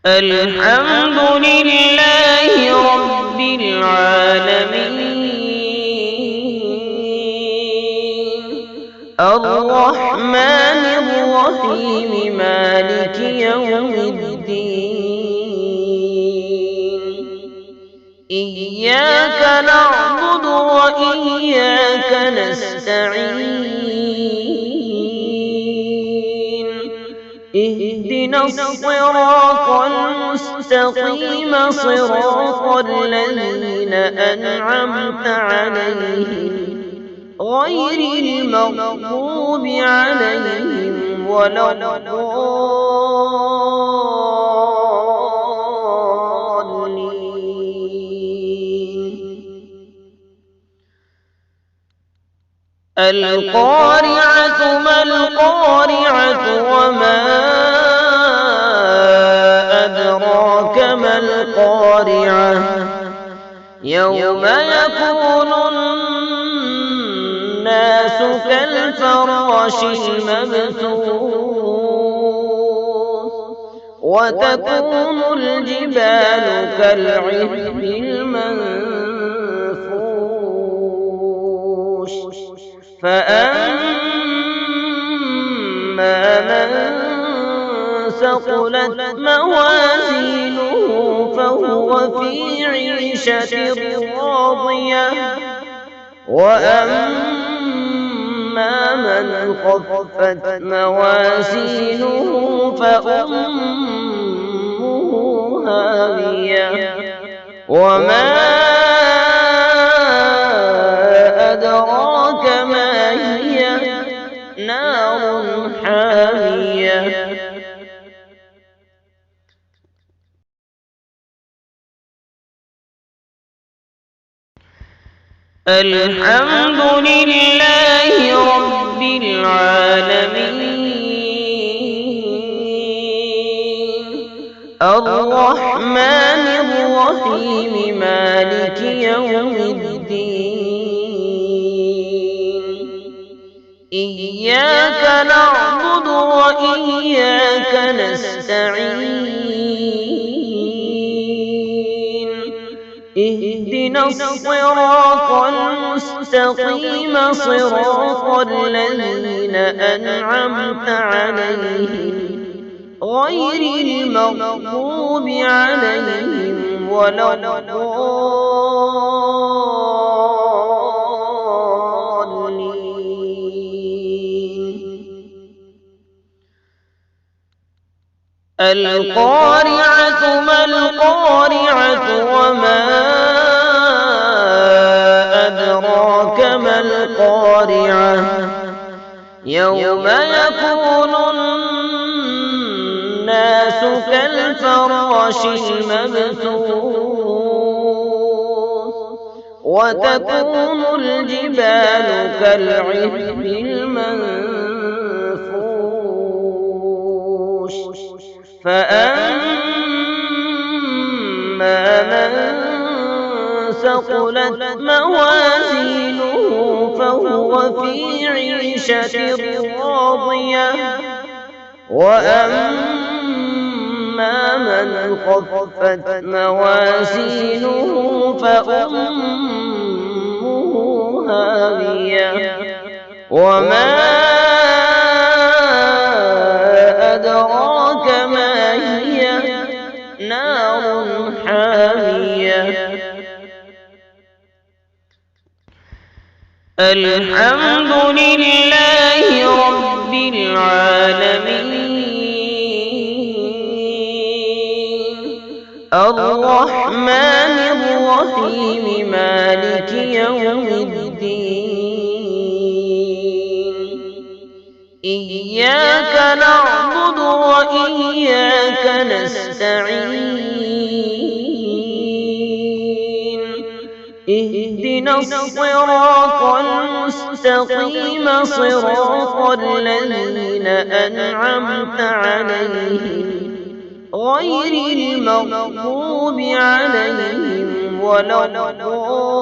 الحمد لله رب العالمين الرحمن الرحيم مالك يوم الدين إياك نعبد وإياك نستعين اهدنا الصراط المستقيم صراط الذين أنعمت عليهم غير المغضوب عليهم ولا الضالين. القارعة ما القارعة وما أدراك ما القارعة يوم يكون الناس كالفراش المبثوث وتكون الجبال كالعهن المنفوش فأما من ثقلت موازينه فهو في عيشة راضية وأما من خفت موازينه فأمه هاوية وما أدراك ما هي نار حامية. الحمد لله رب العالمين الرحمن الرحيم مالك يوم الدين إياك نعبد وإياك نستعين اهدنا الصراط المستقيم صراط الذين أنعمت عليهم غير المغضوب عليهم ولا الضالين. القارعة ما القارعة وما أدراك ما القارعة يوم يكون الناس كالفراش المبثوث وتكون الجبال كالعهن المنفوش فأما من ثقلت موازينه فهو في عيشة راضية وأما من خفت موازينه فأمه هاوية وما أدراك ما هي نار حامية. الحمد لله رب العالمين الرحمن الرحيم مالك يوم الدين إياك نعبد وإياك نستعين اهدنا الصراط المستقيم صراط الذين أنعمت عليهم غير المغضوب عليهم ولا الضالين.